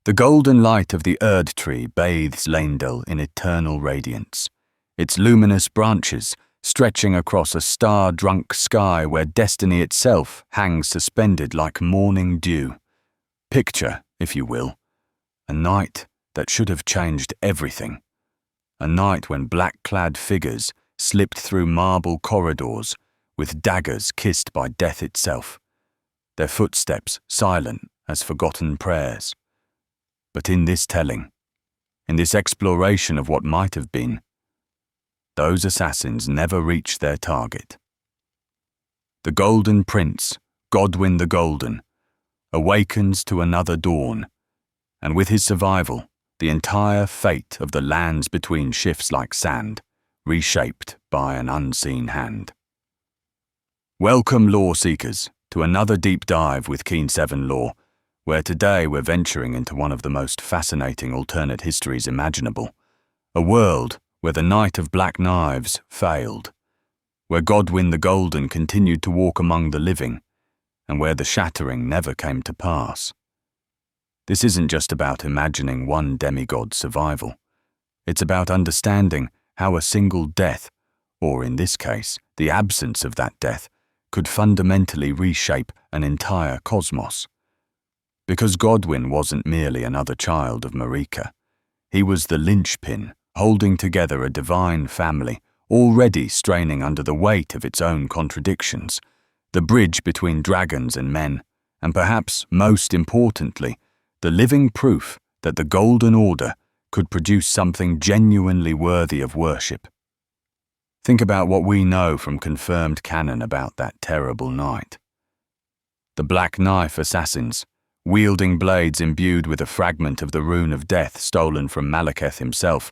The golden light of the Erd tree bathes Leyndell in eternal radiance, its luminous branches stretching across a star-drunk sky where destiny itself hangs suspended like morning dew. Picture, if you will, a night that should have changed everything. A night when black-clad figures slipped through marble corridors with daggers kissed by death itself, their footsteps silent as forgotten prayers. But in this telling, in this exploration of what might have been, those assassins never reached their target. The Golden Prince, Godwyn the Golden, awakens to another dawn, and with his survival, the entire fate of the lands between shifts like sand, reshaped by an unseen hand. Welcome, lore seekers, to another deep dive with Keen 7 Lore, where today we're venturing into one of the most fascinating alternate histories imaginable, a world where the Knight of Black Knives failed, where Godwyn the Golden continued to walk among the living, and where the Shattering never came to pass. This isn't just about imagining one demigod's survival. It's about understanding how a single death, or in this case, the absence of that death, could fundamentally reshape an entire cosmos. Because Godwyn wasn't merely another child of Marika. He was the linchpin, holding together a divine family, already straining under the weight of its own contradictions, the bridge between dragons and men, and perhaps most importantly, the living proof that the Golden Order could produce something genuinely worthy of worship. Think about what we know from confirmed canon about that terrible night. The Black Knife assassins, wielding blades imbued with a fragment of the rune of death stolen from Malekith himself,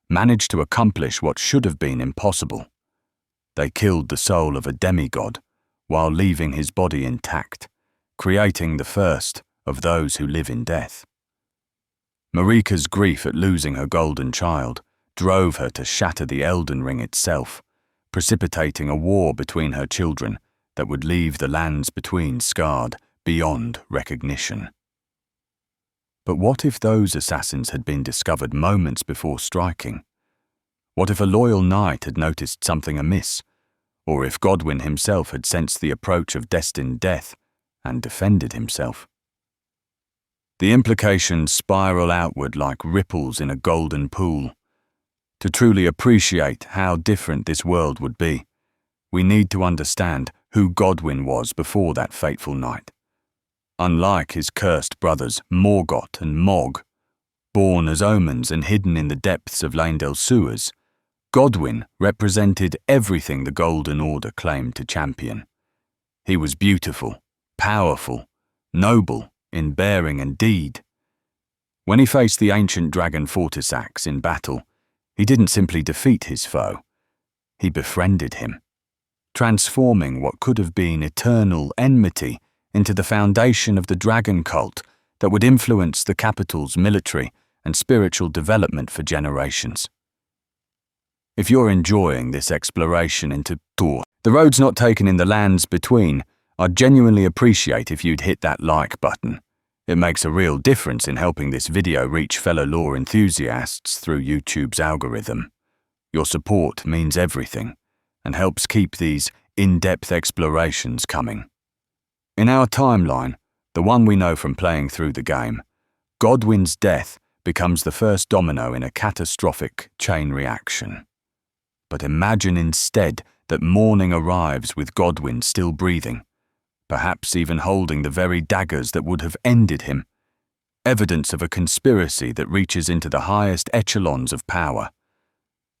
managed to accomplish what should have been impossible. They killed the soul of a demigod while leaving his body intact, creating the first of those who live in death. Marika's grief at losing her golden child drove her to shatter the Elden Ring itself, precipitating a war between her children that would leave the lands between scarred beyond recognition. But what if those assassins had been discovered moments before striking? What if a loyal knight had noticed something amiss, or if Godwyn himself had sensed the approach of destined death and defended himself? The implications spiral outward like ripples in a golden pool. To truly appreciate how different this world would be, we need to understand who Godwyn was before that fateful night. Unlike his cursed brothers Morgott and Mog, born as omens and hidden in the depths of Leyndell's sewers, Godwyn represented everything the Golden Order claimed to champion. He was beautiful, powerful, noble in bearing and deed. When he faced the ancient dragon Fortisax in battle, he didn't simply defeat his foe, he befriended him, transforming what could have been eternal enmity into the foundation of the dragon cult that would influence the capital's military and spiritual development for generations. If you're enjoying this exploration into Tor, the roads not taken in the lands between, I'd genuinely appreciate if you'd hit that like button. It makes a real difference in helping this video reach fellow lore enthusiasts through YouTube's algorithm. Your support means everything and helps keep these in-depth explorations coming. In our timeline, the one we know from playing through the game, Godwyn's death becomes the first domino in a catastrophic chain reaction. But imagine instead that morning arrives with Godwyn still breathing, perhaps even holding the very daggers that would have ended him, evidence of a conspiracy that reaches into the highest echelons of power.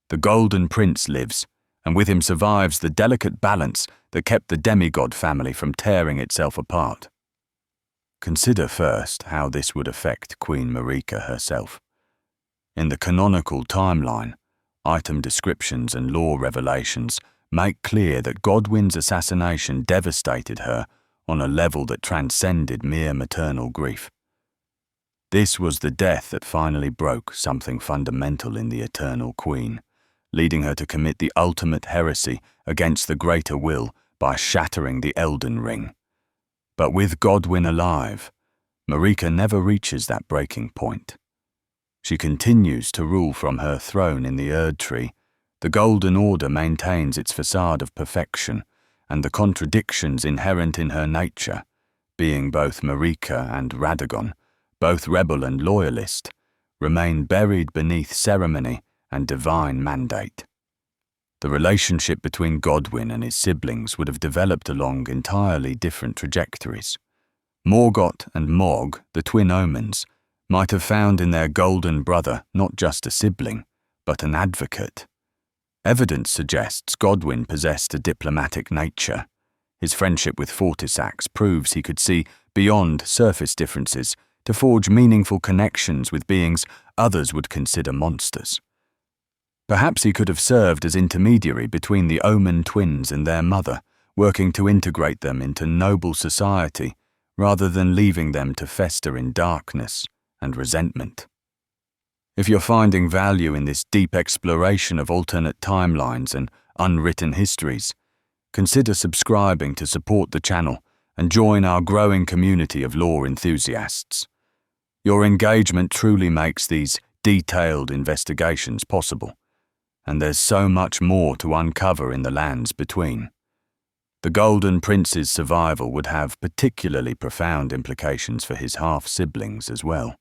The Golden Prince lives, and with him survives the delicate balance that kept the demigod family from tearing itself apart. Consider first how this would affect Queen Marika herself. In the canonical timeline, item descriptions and lore revelations make clear that Godwyn's assassination devastated her on a level that transcended mere maternal grief. This was the death that finally broke something fundamental in the Eternal Queen, leading her to commit the ultimate heresy against the greater will by shattering the Elden Ring. But with Godwyn alive, Marika never reaches that breaking point. She continues to rule from her throne in the Erd Tree. The Golden Order maintains its facade of perfection, and the contradictions inherent in her nature, being both Marika and Radahn, both rebel and loyalist, remain buried beneath ceremony and divine mandate. The relationship between Godwyn and his siblings would have developed along entirely different trajectories. Morgott and Mog, the twin omens, might have found in their golden brother not just a sibling, but an advocate. Evidence suggests Godwyn possessed a diplomatic nature. His friendship with Fortisax proves he could see beyond surface differences to forge meaningful connections with beings others would consider monsters. Perhaps he could have served as intermediary between the Omen twins and their mother, working to integrate them into noble society rather than leaving them to fester in darkness and resentment. If you're finding value in this deep exploration of alternate timelines and unwritten histories, consider subscribing to support the channel and join our growing community of lore enthusiasts. Your engagement truly makes these detailed investigations possible, and there's so much more to uncover in the lands between. The Golden Prince's survival would have particularly profound implications for his half-siblings as well.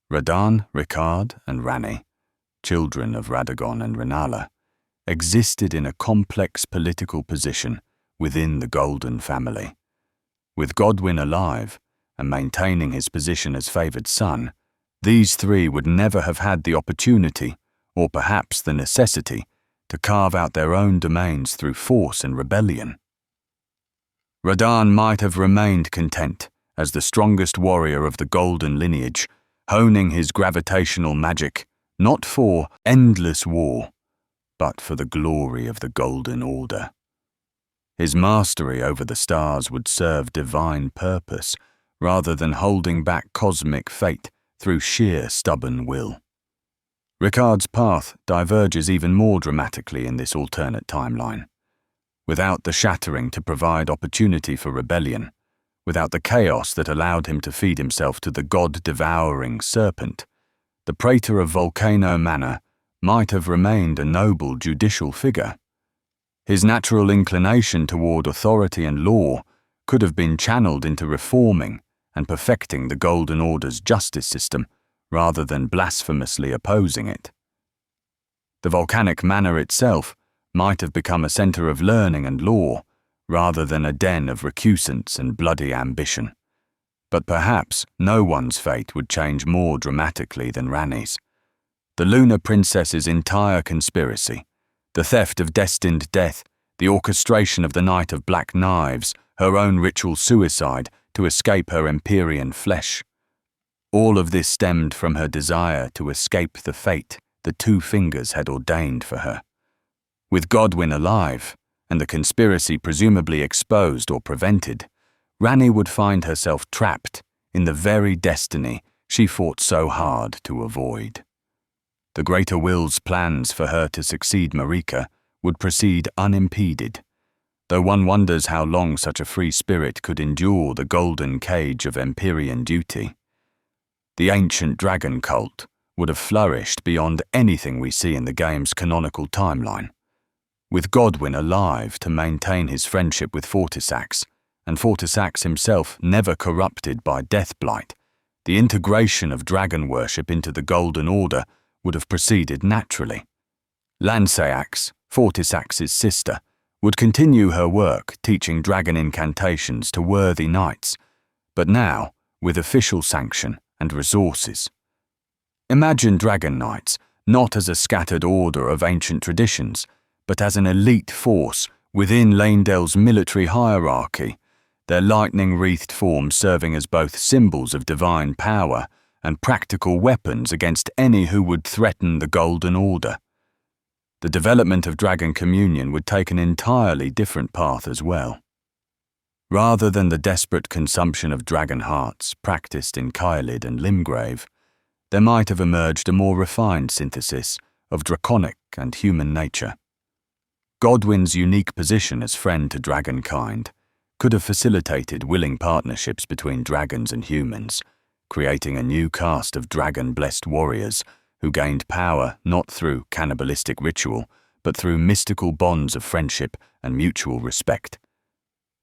Radahn, Ricard, and Ranni, children of Radahn and Rennala, existed in a complex political position within the Golden family. With Godwyn alive and maintaining his position as favoured son, these three would never have had the opportunity, or perhaps the necessity, to carve out their own domains through force and rebellion. Radahn might have remained content as the strongest warrior of the Golden lineage, honing his gravitational magic, not for endless war, but for the glory of the Golden Order. His mastery over the stars would serve divine purpose, rather than holding back cosmic fate through sheer stubborn will. Ricard's path diverges even more dramatically in this alternate timeline. Without the Shattering to provide opportunity for rebellion, without the chaos that allowed him to feed himself to the god-devouring serpent, the praetor of Volcano Manor might have remained a noble judicial figure. His natural inclination toward authority and law could have been channeled into reforming and perfecting the Golden Order's justice system rather than blasphemously opposing it. The volcanic manor itself might have become a center of learning and law, rather than a den of recusants and bloody ambition. But perhaps no one's fate would change more dramatically than Ranni's. The Lunar Princess's entire conspiracy, the theft of destined death, the orchestration of the Night of Black Knives, her own ritual suicide to escape her Empyrean flesh. All of this stemmed from her desire to escape the fate the Two Fingers had ordained for her. With Godwyn alive, and the conspiracy presumably exposed or prevented, Ranni would find herself trapped in the very destiny she fought so hard to avoid. The Greater Will's plans for her to succeed Marika would proceed unimpeded, though one wonders how long such a free spirit could endure the golden cage of Empyrean duty. The ancient dragon cult would have flourished beyond anything we see in the game's canonical timeline. With Godwyn alive to maintain his friendship with Fortisax, and Fortisax himself never corrupted by deathblight, the integration of dragon worship into the Golden Order would have proceeded naturally. Lanceax, Fortisax's sister, would continue her work teaching dragon incantations to worthy knights, but now with official sanction and resources. Imagine dragon knights not as a scattered order of ancient traditions, but as an elite force within Leyndell's military hierarchy, their lightning-wreathed forms serving as both symbols of divine power and practical weapons against any who would threaten the Golden Order. The development of Dragon Communion would take an entirely different path as well. Rather than the desperate consumption of dragon hearts practiced in Caelid and Limgrave, there might have emerged a more refined synthesis of draconic and human nature. Godwyn's unique position as friend to dragonkind, could have facilitated willing partnerships between dragons and humans, creating a new caste of dragon-blessed warriors who gained power not through cannibalistic ritual, but through mystical bonds of friendship and mutual respect.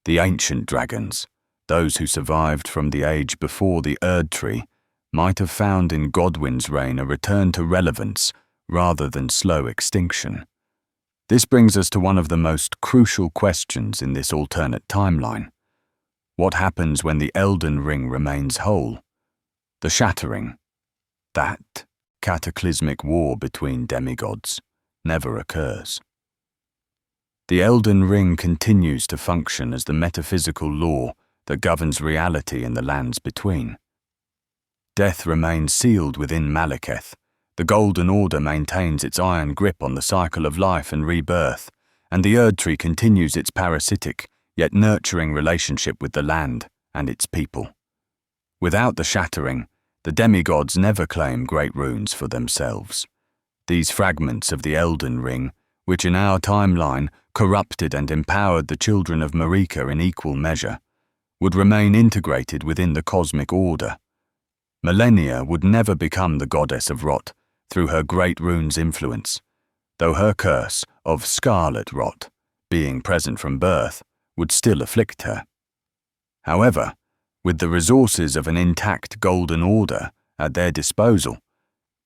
The ancient dragons, those who survived from the age before the Erd Tree, might have found in Godwyn's reign a return to relevance rather than slow extinction. This brings us to one of the most crucial questions in this alternate timeline. What happens when the Elden Ring remains whole? The Shattering, that cataclysmic war between demigods, never occurs. The Elden Ring continues to function as the metaphysical law that governs reality in the lands between. Death remains sealed within Malekith. The Golden Order maintains its iron grip on the cycle of life and rebirth, and the Erd Tree continues its parasitic, yet nurturing relationship with the land and its people. Without the Shattering, the demigods never claim great runes for themselves. These fragments of the Elden Ring, which in our timeline corrupted and empowered the children of Marika in equal measure, would remain integrated within the cosmic order. Malenia would never become the goddess of rot through her great rune's influence, though her curse of Scarlet rot, being present from birth, would still afflict her. However, with the resources of an intact Golden Order at their disposal,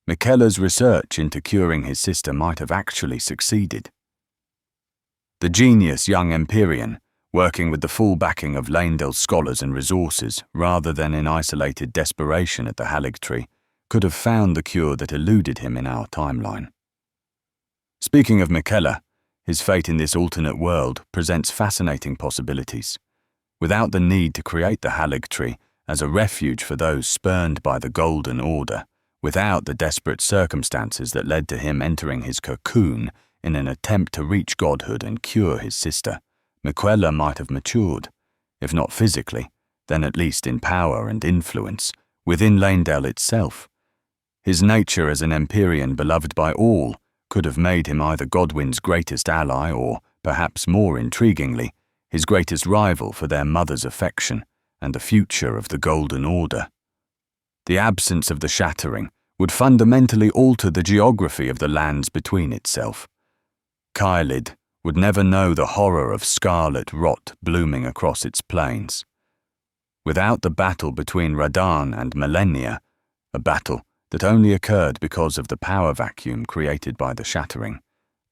Miquella's research into curing his sister might have actually succeeded. The genius young Empyrean, working with the full backing of Leyndell's scholars and resources rather than in isolated desperation at the Haligtree, could have found the cure that eluded him in our timeline. Speaking of Miquella, his fate in this alternate world presents fascinating possibilities. Without the need to create the Haligtree as a refuge for those spurned by the Golden Order, without the desperate circumstances that led to him entering his cocoon in an attempt to reach godhood and cure his sister, Miquella might have matured, if not physically, then at least in power and influence, within Leyndell itself. His nature as an Empyrean beloved by all could have made him either Godwyn's greatest ally or, perhaps more intriguingly, his greatest rival for their mother's affection and the future of the Golden Order. The absence of the Shattering would fundamentally alter the geography of the lands between itself. Caelid would never know the horror of scarlet rot blooming across its plains. Without the battle between Radahn and Malenia, a battle that only occurred because of the power vacuum created by the Shattering,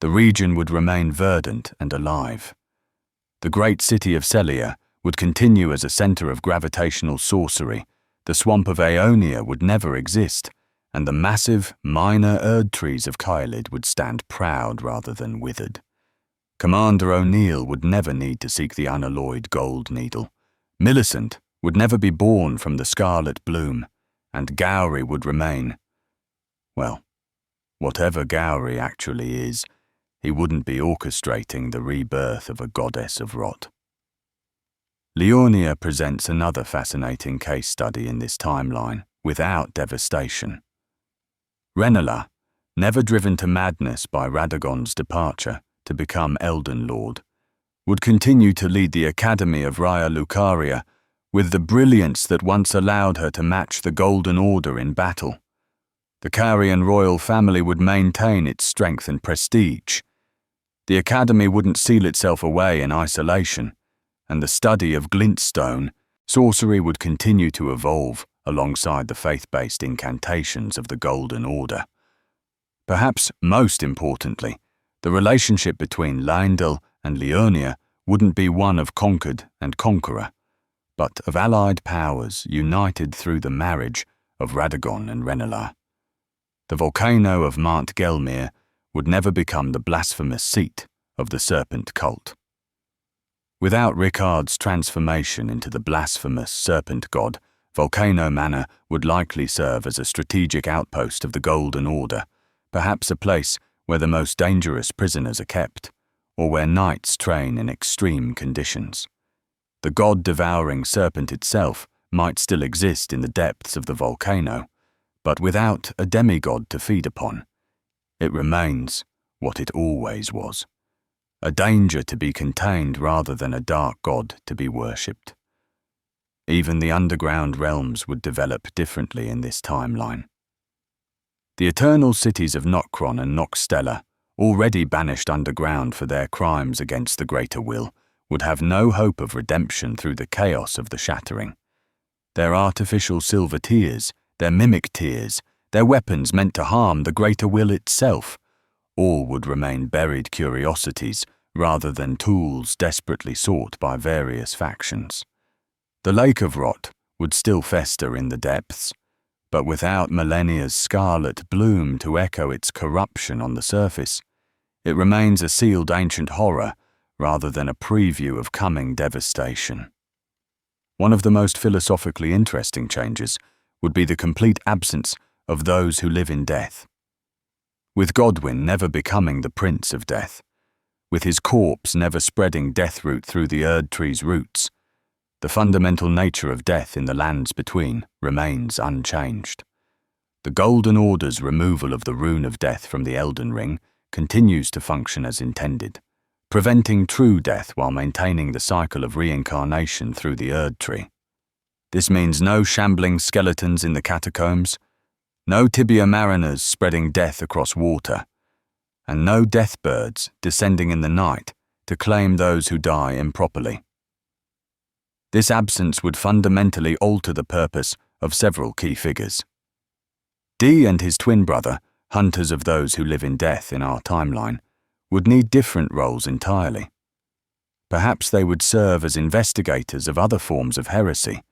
the region would remain verdant and alive. The great city of Celia would continue as a center of gravitational sorcery, the swamp of Aeonia would never exist, and the massive, minor Erd trees of Caelid would stand proud rather than withered. Commander O'Neill would never need to seek the unalloyed gold needle. Millicent would never be born from the scarlet bloom, and Gowry would remain. Well, whatever Gowry actually is, he wouldn't be orchestrating the rebirth of a goddess of rot. Leonia presents another fascinating case study in this timeline, without devastation. Rennala, never driven to madness by Radagon's departure to become Elden Lord, would continue to lead the Academy of Raya Lucaria with the brilliance that once allowed her to match the Golden Order in battle. The Carian royal family would maintain its strength and prestige. The Academy wouldn't seal itself away in isolation, and the study of glintstone, sorcery would continue to evolve alongside the faith-based incantations of the Golden Order. Perhaps most importantly, the relationship between Leyndell and Leonia wouldn't be one of conquered and conqueror, but of allied powers united through the marriage of Radagon and Rennala. The volcano of Mount Gelmir would never become the blasphemous seat of the serpent cult. Without Ricard's transformation into the blasphemous serpent god, Volcano Manor would likely serve as a strategic outpost of the Golden Order, perhaps a place where the most dangerous prisoners are kept, or where knights train in extreme conditions. The god-devouring serpent itself might still exist in the depths of the volcano, but without a demigod to feed upon, it remains what it always was, a danger to be contained rather than a dark god to be worshipped. Even the underground realms would develop differently in this timeline. The eternal cities of Nokron and Nokstella, already banished underground for their crimes against the greater will, would have no hope of redemption through the chaos of the Shattering. Their artificial silver tears, their mimic tears, their weapons meant to harm the greater will itself, all would remain buried curiosities rather than tools desperately sought by various factions. The Lake of Rot would still fester in the depths, but without Malenia's scarlet bloom to echo its corruption on the surface, it remains a sealed ancient horror rather than a preview of coming devastation. One of the most philosophically interesting changes would be the complete absence of those who live in death. With Godwyn never becoming the Prince of Death, with his corpse never spreading deathroot through the Erd Tree's roots, the fundamental nature of death in the lands between remains unchanged. The Golden Order's removal of the Rune of Death from the Elden Ring continues to function as intended, preventing true death while maintaining the cycle of reincarnation through the Erd Tree. This means no shambling skeletons in the catacombs, no tibia mariners spreading death across water, and no death birds descending in the night to claim those who die improperly. This absence would fundamentally alter the purpose of several key figures. Dee and his twin brother, hunters of those who live in death in our timeline, would need different roles entirely. Perhaps they would serve as investigators of other forms of heresy,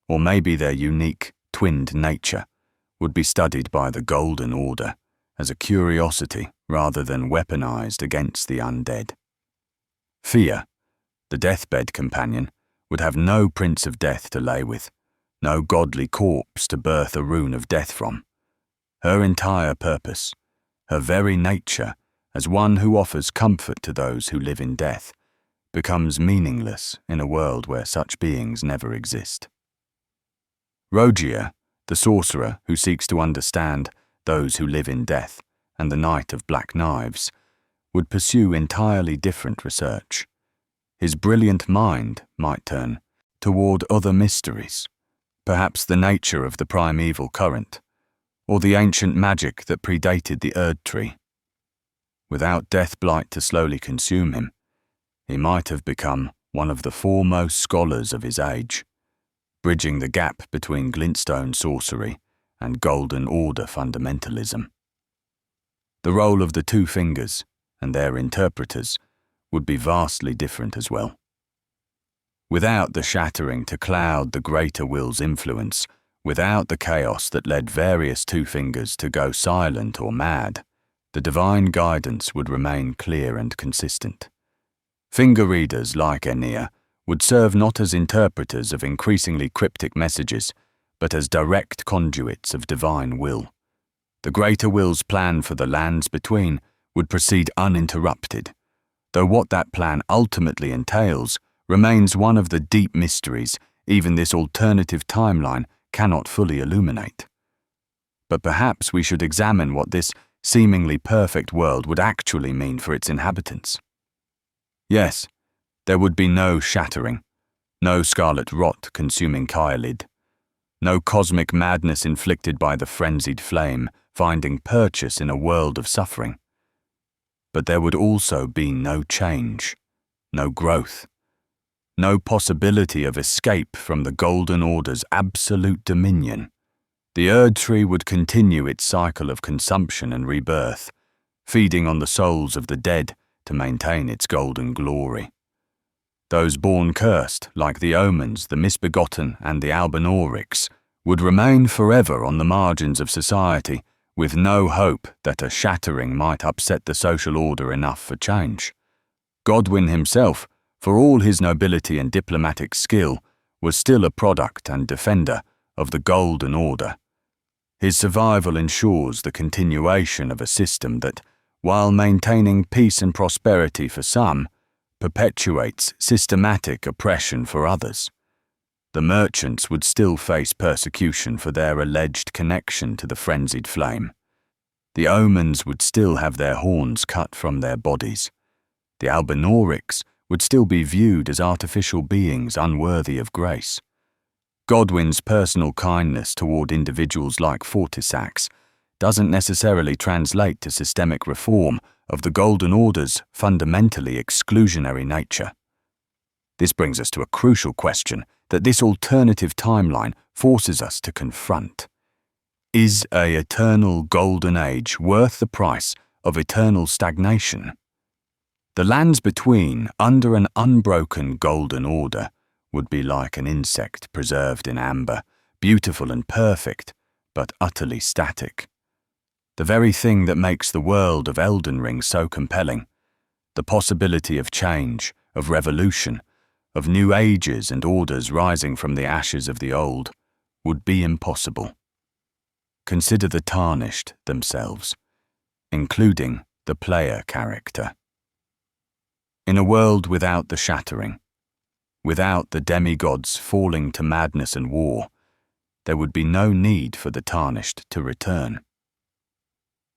or maybe their unique, twinned nature would be studied by the Golden Order as a curiosity rather than weaponized against the undead. Fia, the deathbed companion, would have no Prince of Death to lay with, no godly corpse to birth a rune of death from. Her entire purpose, her very nature, as one who offers comfort to those who live in death, becomes meaningless in a world where such beings never exist. Rogier, the sorcerer who seeks to understand those who live in death and the Knight of Black Knives, would pursue entirely different research. His brilliant mind might turn toward other mysteries, perhaps the nature of the primeval current, or the ancient magic that predated the Erd Tree. Without death blight to slowly consume him, he might have become one of the foremost scholars of his age, bridging the gap between glintstone sorcery and Golden Order fundamentalism. The role of the Two Fingers and their interpreters would be vastly different as well. Without the Shattering to cloud the greater will's influence, without the chaos that led various Two Fingers to go silent or mad, the divine guidance would remain clear and consistent. Finger readers like Enia would serve not as interpreters of increasingly cryptic messages, but as direct conduits of divine will. The greater will's plan for the lands between would proceed uninterrupted, though what that plan ultimately entails remains one of the deep mysteries even this alternative timeline cannot fully illuminate. But perhaps we should examine what this seemingly perfect world would actually mean for its inhabitants. Yes, there would be no Shattering, no scarlet rot consuming Caelid, no cosmic madness inflicted by the frenzied flame finding purchase in a world of suffering. But there would also be no change, no growth, no possibility of escape from the Golden Order's absolute dominion. The Erd Tree would continue its cycle of consumption and rebirth, feeding on the souls of the dead to maintain its golden glory. Those born cursed, like the Omens, the Misbegotten, and the Albanorics, would remain forever on the margins of society, with no hope that a Shattering might upset the social order enough for change. Godwyn himself, for all his nobility and diplomatic skill, was still a product and defender of the Golden Order. His survival ensures the continuation of a system that, while maintaining peace and prosperity for some, perpetuates systematic oppression for others. The merchants would still face persecution for their alleged connection to the frenzied flame. The Omens would still have their horns cut from their bodies. The Albinaurics would still be viewed as artificial beings unworthy of grace. Godwyn's personal kindness toward individuals like Fortisax doesn't necessarily translate to systemic reform of the Golden Order's fundamentally exclusionary nature. This brings us to a crucial question that this alternative timeline forces us to confront. Is an eternal Golden Age worth the price of eternal stagnation? The lands between, under an unbroken Golden Order, would be like an insect preserved in amber, beautiful and perfect, but utterly static. The very thing that makes the world of Elden Ring so compelling, the possibility of change, of revolution, of new ages and orders rising from the ashes of the old, would be impossible. Consider the tarnished themselves, including the player character. In a world without the Shattering, without the demigods falling to madness and war, there would be no need for the tarnished to return.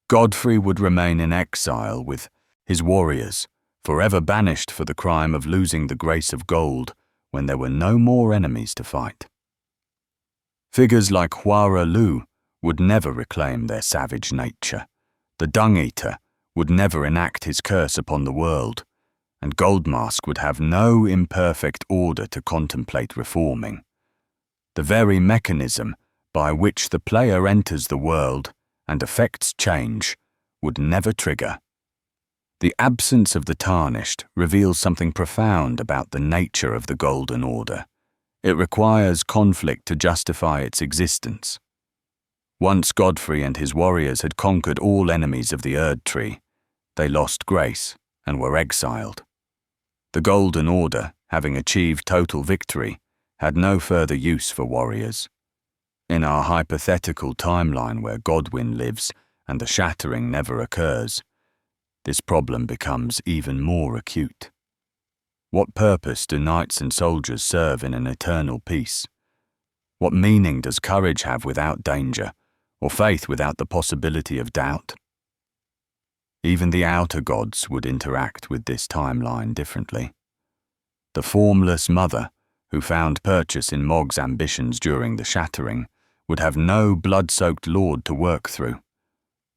Godfrey would remain in exile with his warriors, forever banished for the crime of losing the grace of gold when there were no more enemies to fight. Figures like Huara Lu would never reclaim their savage nature. The Dung-Eater would never enact his curse upon the world, and Goldmask would have no imperfect order to contemplate reforming. The very mechanism by which the player enters the world and affects change would never trigger. The absence of the tarnished reveals something profound about the nature of the Golden Order. It requires conflict to justify its existence. Once Godfrey and his warriors had conquered all enemies of the Erd Tree, they lost grace and were exiled. The Golden Order, having achieved total victory, had no further use for warriors. In our hypothetical timeline where Godwyn lives and the Shattering never occurs, this problem becomes even more acute. What purpose do knights and soldiers serve in an eternal peace? What meaning does courage have without danger, or faith without the possibility of doubt? Even the outer gods would interact with this timeline differently. The formless mother, who found purchase in Mog's ambitions during the Shattering, would have no blood-soaked lord to work through.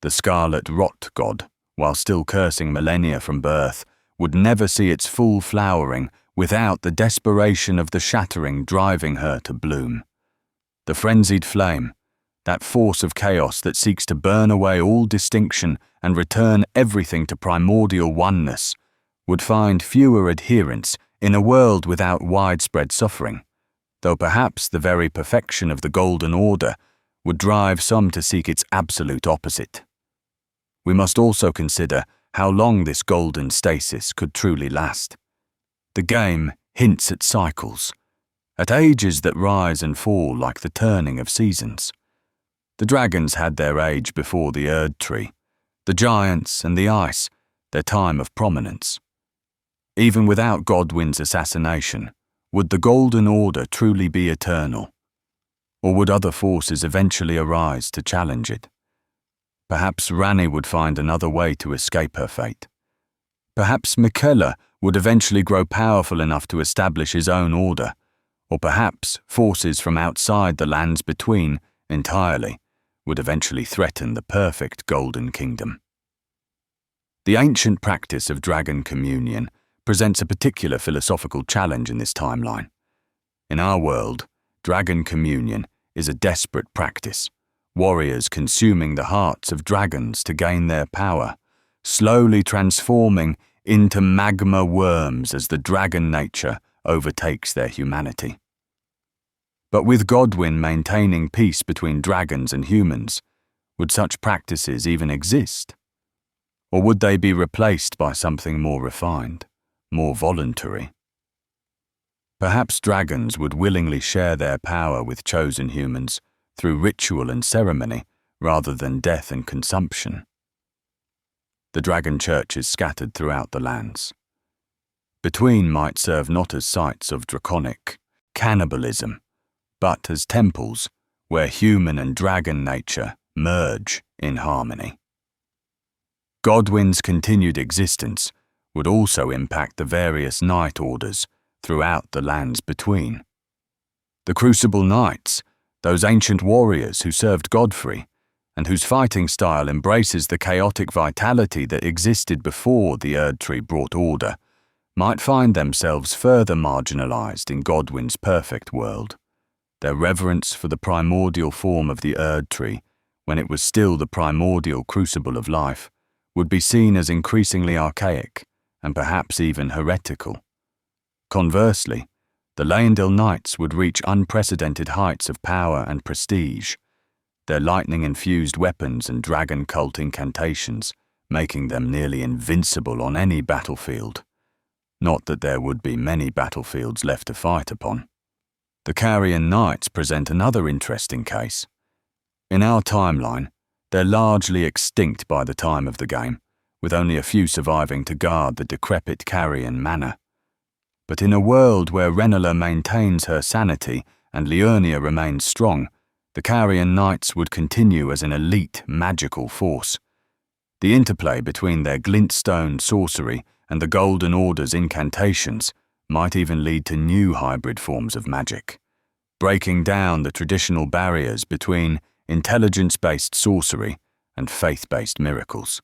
The Scarlet Rot god, while still cursing Malenia from birth, would never see its full flowering without the desperation of the Shattering driving her to bloom. The frenzied flame, that force of chaos that seeks to burn away all distinction and return everything to primordial oneness, would find fewer adherents in a world without widespread suffering, though perhaps the very perfection of the Golden Order would drive some to seek its absolute opposite. We must also consider how long this golden stasis could truly last. The game hints at cycles, at ages that rise and fall like the turning of seasons. The dragons had their age before the Erd Tree, the giants and the ice their time of prominence. Even without Godwyn's assassination, would the Golden Order truly be eternal? Or would other forces eventually arise to challenge it? Perhaps Ranni would find another way to escape her fate. Perhaps Miquella would eventually grow powerful enough to establish his own order, or perhaps forces from outside the lands between entirely would eventually threaten the perfect Golden Kingdom. The ancient practice of dragon communion presents a particular philosophical challenge in this timeline. In our world, dragon communion is a desperate practice, warriors consuming the hearts of dragons to gain their power, slowly transforming into magma worms as the dragon nature overtakes their humanity. But with Godwyn maintaining peace between dragons and humans, would such practices even exist? Or would they be replaced by something more refined, more voluntary? Perhaps dragons would willingly share their power with chosen humans through ritual and ceremony rather than death and consumption. The dragon churches scattered throughout the lands. Between might serve not as sites of draconic cannibalism, but as temples where human and dragon nature merge in harmony. Godwyn's continued existence would also impact the various Knight Orders throughout the lands between. The Crucible Knights, those ancient warriors who served Godfrey, and whose fighting style embraces the chaotic vitality that existed before the Erdtree brought order, might find themselves further marginalized in Godwyn's perfect world. Their reverence for the primordial form of the Erdtree, when it was still the primordial crucible of life, would be seen as increasingly archaic and perhaps even heretical. Conversely, the Leyndell Knights would reach unprecedented heights of power and prestige, their lightning-infused weapons and dragon cult incantations making them nearly invincible on any battlefield. Not that there would be many battlefields left to fight upon. The Carian Knights present another interesting case. In our timeline, they're largely extinct by the time of the game, with only a few surviving to guard the decrepit Carian manor. But in a world where Renala maintains her sanity and Liurnia remains strong, the Carian Knights would continue as an elite magical force. The interplay between their glintstone sorcery and the Golden Order's incantations might even lead to new hybrid forms of magic, breaking down the traditional barriers between intelligence-based sorcery and faith-based miracles.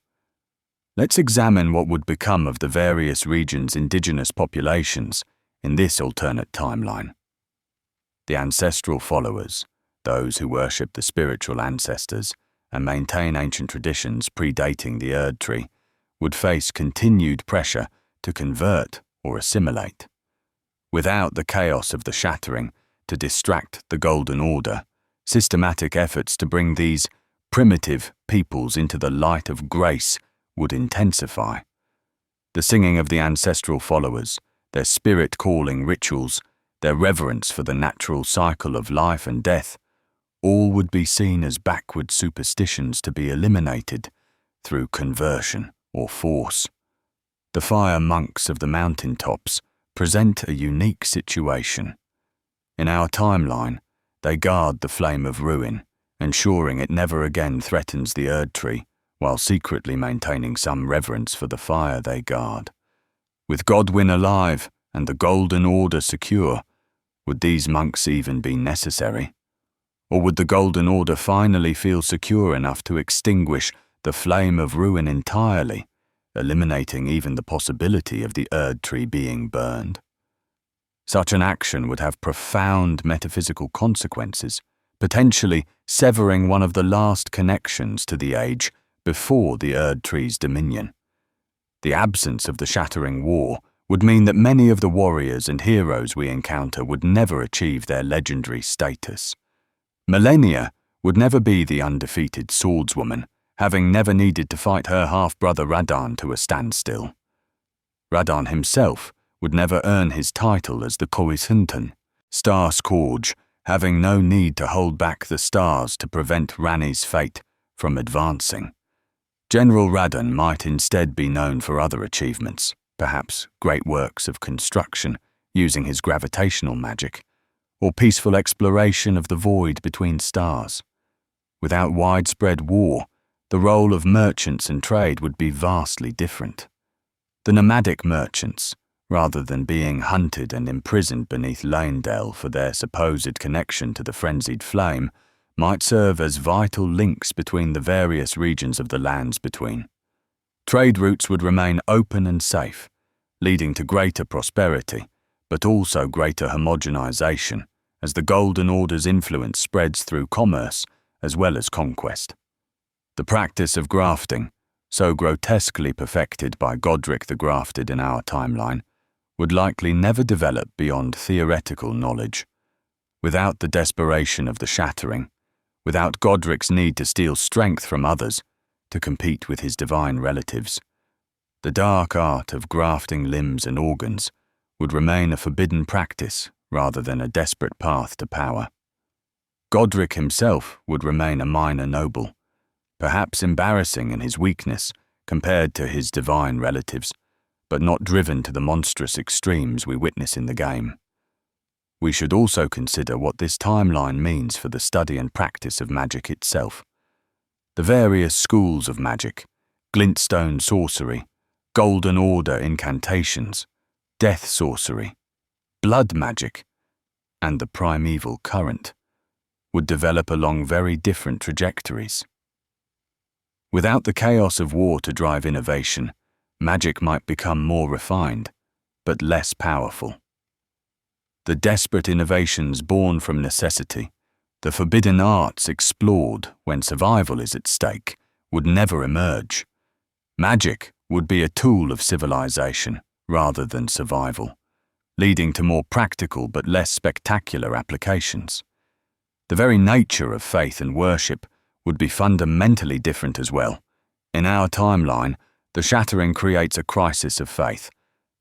Let's examine what would become of the various regions' indigenous populations in this alternate timeline. The ancestral followers, those who worship the spiritual ancestors and maintain ancient traditions predating the Erdtree, would face continued pressure to convert or assimilate. Without the chaos of the Shattering to distract the Golden Order, systematic efforts to bring these primitive peoples into the light of grace would intensify. The singing of the ancestral followers, their spirit-calling rituals, their reverence for the natural cycle of life and death, all would be seen as backward superstitions to be eliminated through conversion or force. The fire monks of the mountaintops present a unique situation. In our timeline, they guard the flame of ruin, ensuring it never again threatens the Erdtree, while secretly maintaining some reverence for the fire they guard. With Godwyn alive and the Golden Order secure, would these monks even be necessary? Or would the Golden Order finally feel secure enough to extinguish the flame of ruin entirely, eliminating even the possibility of the Erdtree being burned? Such an action would have profound metaphysical consequences, potentially severing one of the last connections to the age before the Erdtree's dominion. The absence of the Shattering War would mean that many of the warriors and heroes we encounter would never achieve their legendary status. Malenia would never be the undefeated swordswoman, having never needed to fight her half-brother Radahn to a standstill. Radahn himself would never earn his title as the Coishunten, Star Scourge, having no need to hold back the stars to prevent Ranni's fate from advancing. General Radahn might instead be known for other achievements, perhaps great works of construction using his gravitational magic, or peaceful exploration of the void between stars. Without widespread war, the role of merchants and trade would be vastly different. The nomadic merchants, rather than being hunted and imprisoned beneath Leyndell for their supposed connection to the frenzied flame, might serve as vital links between the various regions of the lands between. Trade routes would remain open and safe, leading to greater prosperity, but also greater homogenization, as the Golden Order's influence spreads through commerce as well as conquest. The practice of grafting, so grotesquely perfected by Godric the Grafted in our timeline, would likely never develop beyond theoretical knowledge. Without the desperation of the Shattering, without Godric's need to steal strength from others to compete with his divine relatives, the dark art of grafting limbs and organs would remain a forbidden practice rather than a desperate path to power. Godric himself would remain a minor noble, perhaps embarrassing in his weakness compared to his divine relatives, but not driven to the monstrous extremes we witness in the game. We should also consider what this timeline means for the study and practice of magic itself. The various schools of magic, glintstone sorcery, Golden Order incantations, death sorcery, blood magic, and the primeval current would develop along very different trajectories. Without the chaos of war to drive innovation, magic might become more refined, but less powerful. The desperate innovations born from necessity, the forbidden arts explored when survival is at stake, would never emerge. Magic would be a tool of civilization rather than survival, leading to more practical but less spectacular applications. The very nature of faith and worship would be fundamentally different as well. In our timeline, the Shattering creates a crisis of faith.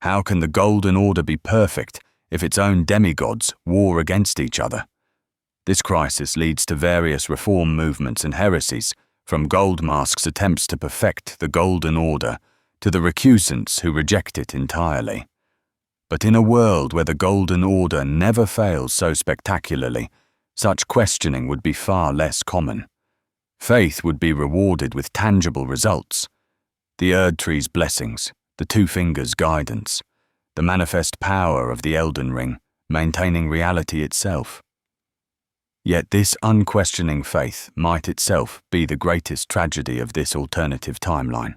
How can the Golden Order be perfect if its own demigods war against each other? This crisis leads to various reform movements and heresies, from Goldmask's attempts to perfect the Golden Order to the recusants who reject it entirely. But in a world where the Golden Order never fails so spectacularly, such questioning would be far less common. Faith would be rewarded with tangible results. The Erd Tree's blessings, the Two Fingers' guidance, the manifest power of the Elden Ring, maintaining reality itself. Yet this unquestioning faith might itself be the greatest tragedy of this alternative timeline.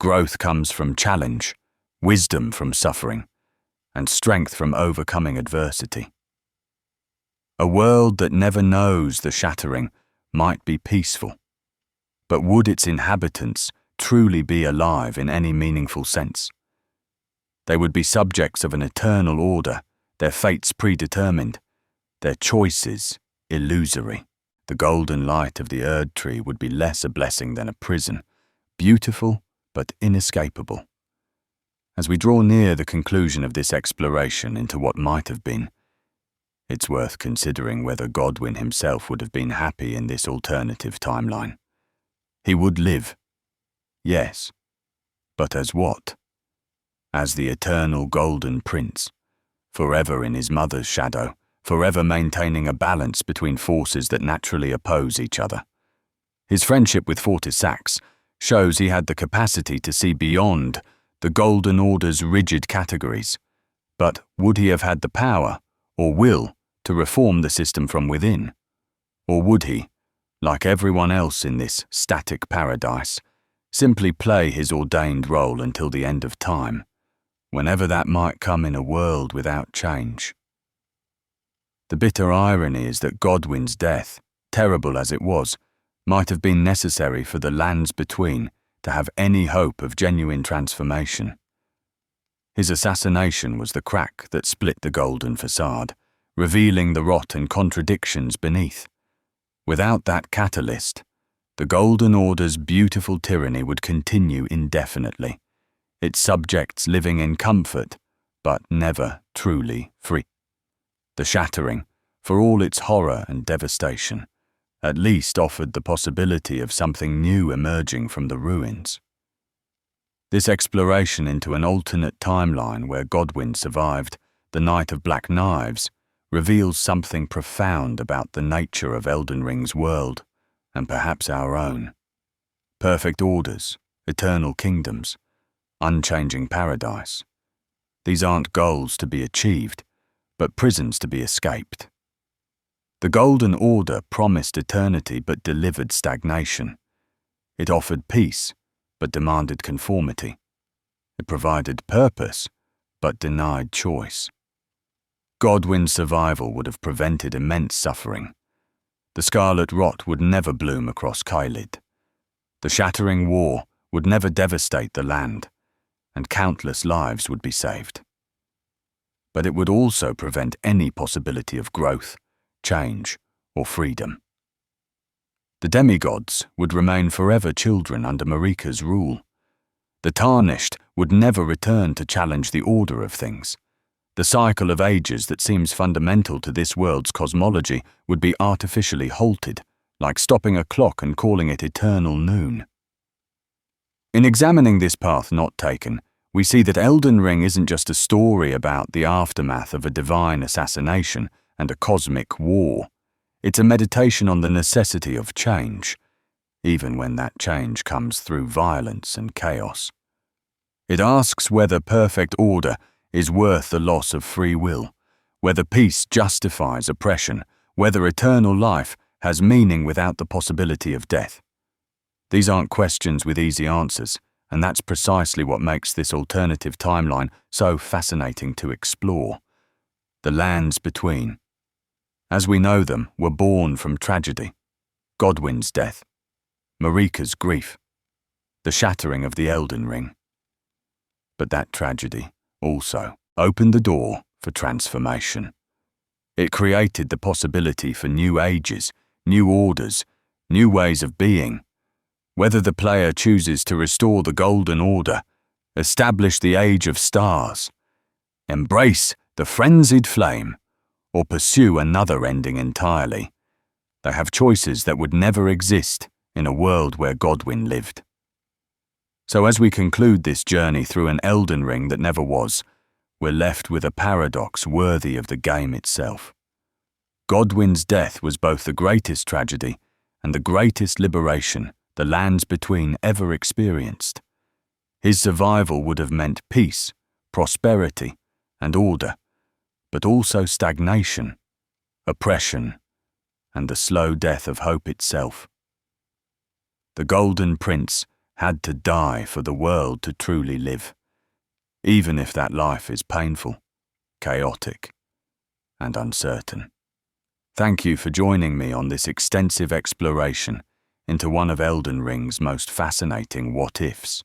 Growth comes from challenge, wisdom from suffering, and strength from overcoming adversity. A world that never knows the Shattering might be peaceful, but would its inhabitants truly be alive in any meaningful sense? They would be subjects of an eternal order, their fates predetermined, their choices illusory. The golden light of the Erd Tree would be less a blessing than a prison, beautiful but inescapable. As we draw near the conclusion of this exploration into what might have been, it's worth considering whether Godwyn himself would have been happy in this alternative timeline. He would live, yes, but as what? As the eternal Golden Prince, forever in his mother's shadow, forever maintaining a balance between forces that naturally oppose each other. His friendship with Fortisax shows he had the capacity to see beyond the Golden Order's rigid categories, but would he have had the power, or will, to reform the system from within? Or would he, like everyone else in this static paradise, simply play his ordained role until the end of time, whenever that might come in a world without change? The bitter irony is that Godwyn's death, terrible as it was, might have been necessary for the lands between to have any hope of genuine transformation. His assassination was the crack that split the golden facade, revealing the rot and contradictions beneath. Without that catalyst, the Golden Order's beautiful tyranny would continue indefinitely, its subjects living in comfort, but never truly free. The Shattering, for all its horror and devastation, at least offered the possibility of something new emerging from the ruins. This exploration into an alternate timeline where Godwyn survived the Night of Black Knives reveals something profound about the nature of Elden Ring's world, and perhaps our own. Perfect orders, eternal kingdoms, unchanging paradise. These aren't goals to be achieved, but prisons to be escaped. The Golden Order promised eternity but delivered stagnation. It offered peace, but demanded conformity. It provided purpose, but denied choice. Godwyn's survival would have prevented immense suffering. The scarlet rot would never bloom across Caelid. The Shattering war would never devastate the land, and countless lives would be saved. But it would also prevent any possibility of growth, change, or freedom. The demigods would remain forever children under Marika's rule. The Tarnished would never return to challenge the order of things. The cycle of ages that seems fundamental to this world's cosmology would be artificially halted, like stopping a clock and calling it eternal noon. In examining this path not taken, we see that Elden Ring isn't just a story about the aftermath of a divine assassination and a cosmic war. It's a meditation on the necessity of change, even when that change comes through violence and chaos. It asks whether perfect order is worth the loss of free will, whether peace justifies oppression, whether eternal life has meaning without the possibility of death. These aren't questions with easy answers, and that's precisely what makes this alternative timeline so fascinating to explore. The lands between, as we know them, were born from tragedy. Godwyn's death, Marika's grief, the shattering of the Elden Ring. But that tragedy also opened the door for transformation. It created the possibility for new ages, new orders, new ways of being. Whether the player chooses to restore the Golden Order, establish the Age of Stars, embrace the frenzied flame, or pursue another ending entirely, they have choices that would never exist in a world where Godwyn lived. So as we conclude this journey through an Elden Ring that never was, we're left with a paradox worthy of the game itself. Godwyn's death was both the greatest tragedy and the greatest liberation the lands between ever experienced. His survival would have meant peace, prosperity, and order, but also stagnation, oppression, and the slow death of hope itself. The Golden Prince had to die for the world to truly live, even if that life is painful, chaotic, and uncertain. Thank you for joining me on this extensive exploration into one of Elden Ring's most fascinating what-ifs.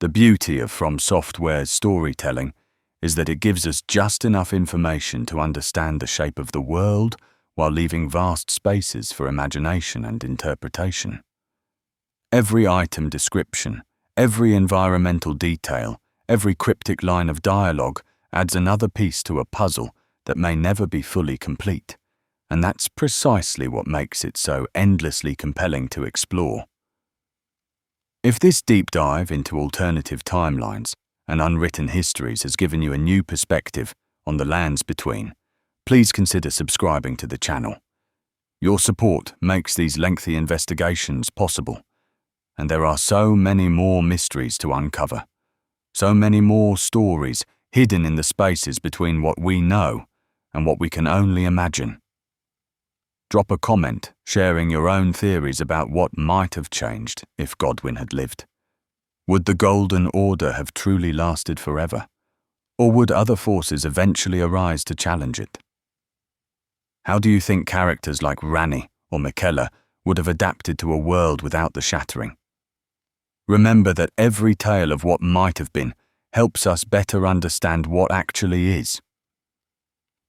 The beauty of From Software's storytelling is that it gives us just enough information to understand the shape of the world while leaving vast spaces for imagination and interpretation. Every item description, every environmental detail, every cryptic line of dialogue adds another piece to a puzzle that may never be fully complete. And that's precisely what makes it so endlessly compelling to explore. If this deep dive into alternative timelines and unwritten histories has given you a new perspective on the lands between, please consider subscribing to the channel. Your support makes these lengthy investigations possible, and there are so many more mysteries to uncover, so many more stories hidden in the spaces between what we know and what we can only imagine. Drop a comment sharing your own theories about what might have changed if Godwyn had lived. Would the Golden Order have truly lasted forever? Or would other forces eventually arise to challenge it? How do you think characters like Ranni or Miquella would have adapted to a world without the Shattering? Remember that every tale of what might have been helps us better understand what actually is.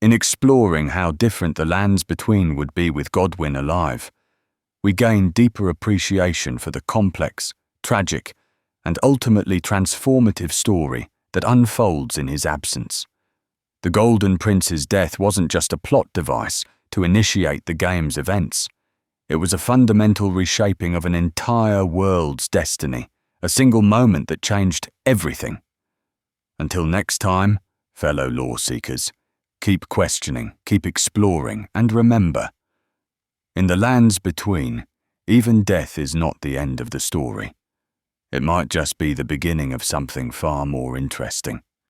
In exploring how different the lands between would be with Godwyn alive, we gain deeper appreciation for the complex, tragic, and ultimately transformative story that unfolds in his absence. The Golden Prince's death wasn't just a plot device to initiate the game's events. It was a fundamental reshaping of an entire world's destiny, a single moment that changed everything. Until next time, fellow lore seekers, keep questioning, keep exploring, and remember, in the lands between, even death is not the end of the story. It might just be the beginning of something far more interesting.